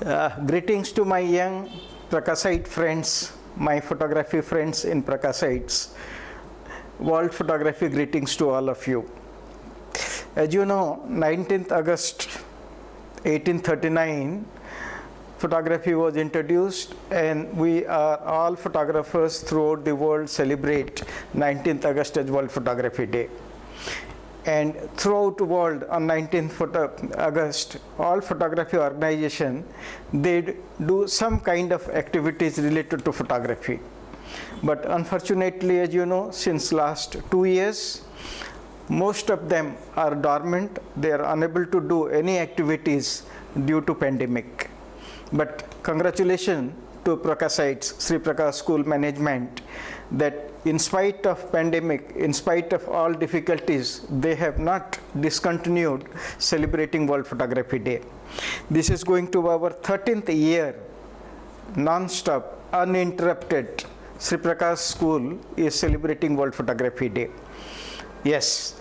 Greetings to my young Prakasite friends, my photography friends in Prakasites. World Photography greetings to all of you. As you know, 19th August 1839, photography was introduced, and we are all photographers throughout the world celebrate 19th August as World Photography Day. And throughout the world on 19th August, all photography organizations, they do some kind of activities related to photography. But unfortunately, as you know, since last 2 years, most of them are dormant. They are unable to do any activities due to pandemic. But congratulations to Prakasites, Sri Prakash School Management, that in spite of pandemic, in spite of all difficulties, they have not discontinued celebrating World Photography Day. This is going to our 13th year, non-stop, uninterrupted. Sri Prakash School is celebrating World Photography Day. Yes,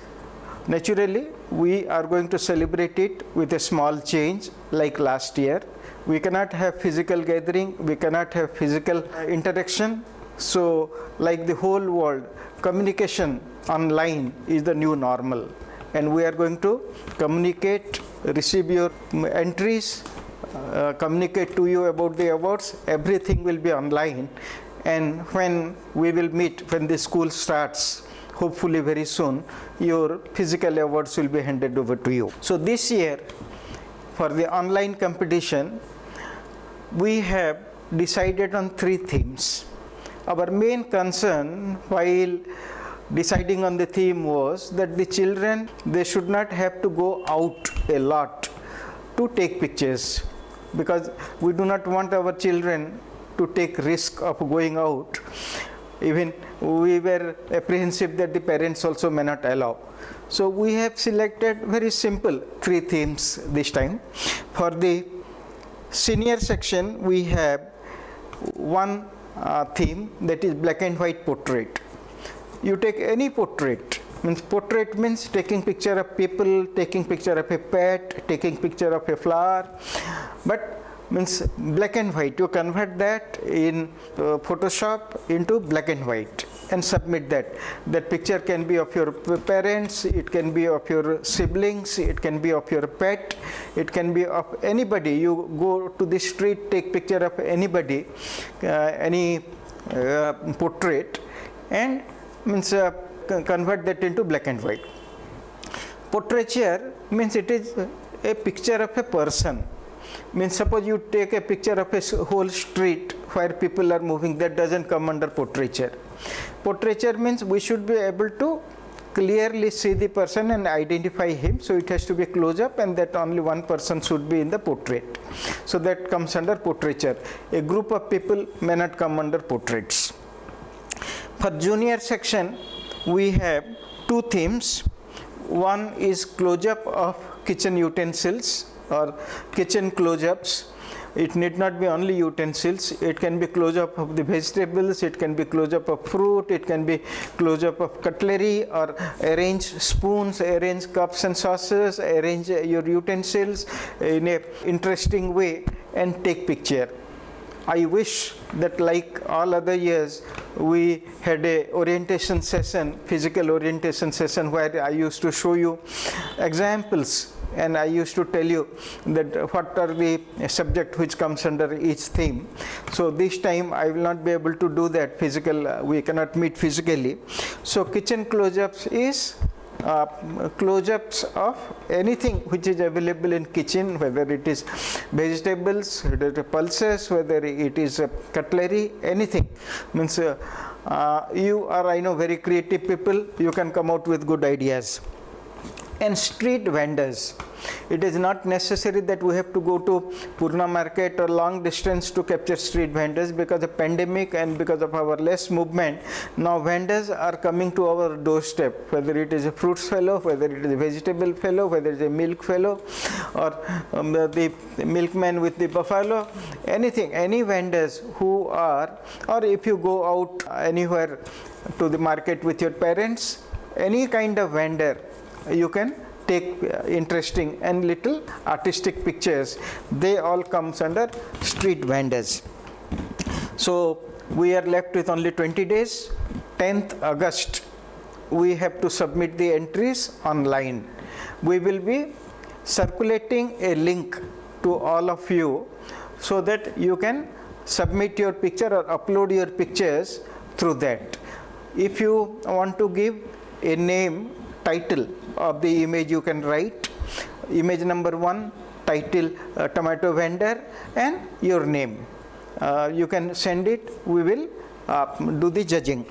naturally, we are going to celebrate it with a small change like last year. We cannot have physical gathering, we cannot have physical interaction. So, like the whole world, communication online is the new normal, and we are going to communicate, receive your entries, communicate to you about the awards. Everything will be online, and when we will meet, when the school starts, hopefully very soon, your physical awards will be handed over to you. So this year, for the online competition, we have decided on 3 themes. Our main concern while deciding on the theme was that the children, they should not have to go out a lot to take pictures, because we do not want our children to take risk of going out. Even we were apprehensive that the parents also may not allow. So we have selected very simple 3 themes this time. For the senior section, we have one theme, that is black and white portrait. You take any portrait, portrait means taking picture of people, taking picture of a pet, taking picture of a flower, but means black and white. You convert that in Photoshop into black and white and submit that. That picture can be of your parents, it can be of your siblings, it can be of your pet, it can be of anybody. You go to the street, take picture of anybody, any portrait, and means convert that into black and white. Portraiture means it is a picture of a person. Means suppose you take a picture of a whole street where people are moving, that doesn't come under portraiture. Portraiture means we should be able to clearly see the person and identify him, so it has to be close up, and that only one person should be in the portrait. So that comes under portraiture. A group of people may not come under portraits. For junior section, we have 2 themes. One is close-up of kitchen utensils or kitchen close-ups. It need not be only utensils, it can be close-up of the vegetables, it can be close-up of fruit, it can be close-up of cutlery, or arrange spoons, arrange cups and saucers, arrange your utensils in a interesting way and take picture. I wish that like all other years, we had a orientation session, physical orientation session, where I used to show you examples, and I used to tell you that what are the subject which comes under each theme. So this time I will not be able to do that physical, we cannot meet physically. So kitchen close-ups is close-ups of anything which is available in kitchen, whether it is vegetables, whether it is pulses, whether it is cutlery, anything. Means you are, I know, very creative people, you can come out with good ideas. And street vendors. It is not necessary that we have to go to Purna market or long distance to capture street vendors, because of pandemic and because of our less movement. Now vendors are coming to our doorstep, whether it is a fruits fellow, whether it is a vegetable fellow, whether it is a milk fellow, or the milkman with the buffalo, anything, any vendors who are, or if you go out anywhere to the market with your parents, any kind of vendor, you can take interesting and little artistic pictures, they all comes under street vendors. So we are left with only 20 days. 10th August, we have to submit the entries online. We will be circulating a link to all of you so that you can submit your picture or upload your pictures through that. If you want to give a name, title of the image, you can write image number 1, title tomato vendor, and your name. You can send it, we will do the judging.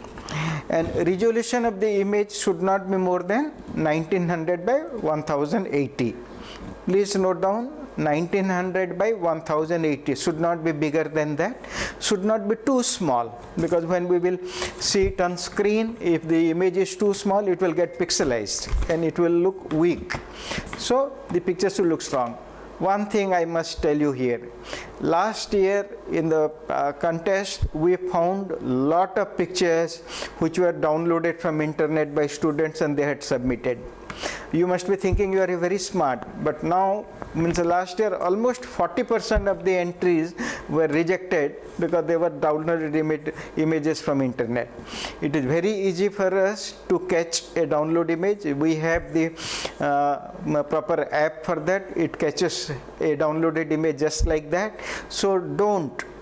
And resolution of the image should not be more than 1900 by 1080. Please note down, 1900 by 1080 should not be bigger than that, should not be too small, because when we will see it on screen, if the image is too small, it will get pixelized and it will look weak. So the picture should look strong. One thing I must tell you here, last year in the contest, we found lot of pictures which were downloaded from internet by students and they had submitted. You must be thinking you are very smart, but now, means last year almost 40% of the entries were rejected because they were downloaded images from internet. It is very easy for us to catch a download image. We have the proper app for that. It catches a downloaded image just like that. So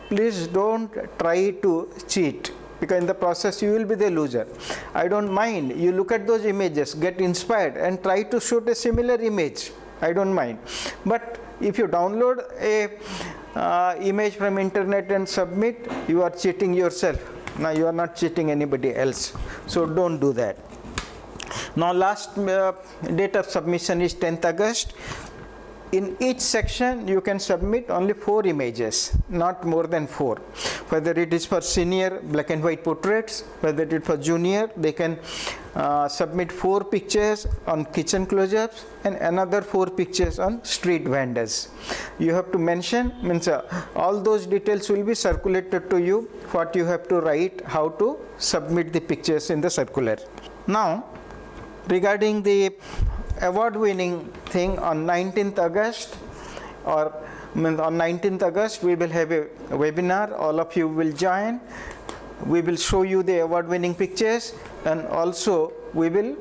please don't try to cheat, because in the process you will be the loser. I don't mind, you look at those images, get inspired and try to shoot a similar image. I don't mind. But if you download a image from internet and submit, you are cheating yourself. Now you are not cheating anybody else. So don't do that. Now last date of submission is 10th August. In each section you can submit only 4 images, not more than 4. Whether it is for senior black and white portraits, whether it is for junior, they can submit 4 pictures on kitchen close-ups and another 4 pictures on street vendors. You have to mention, means all those details will be circulated to you, what you have to write, how to submit the pictures in the circular. Now regarding the award winning thing, on 19th August or on 19th August we will have a webinar. All of you will join. We will show you the award winning pictures and also we will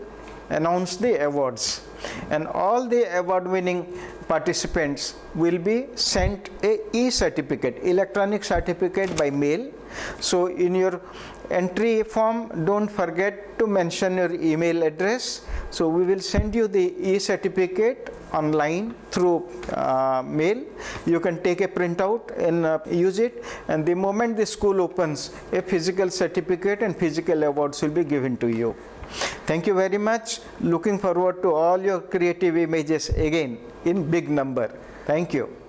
announce the awards. And all the award winning participants will be sent a e-certificate, electronic certificate by mail. So in your entry form, don't forget to mention your email address. So we will send you the e-certificate online through mail. You can take a printout and use it, and the moment the school opens, a physical certificate and physical awards will be given to you. Thank you very much. Looking forward to all your creative images again in big number. Thank you.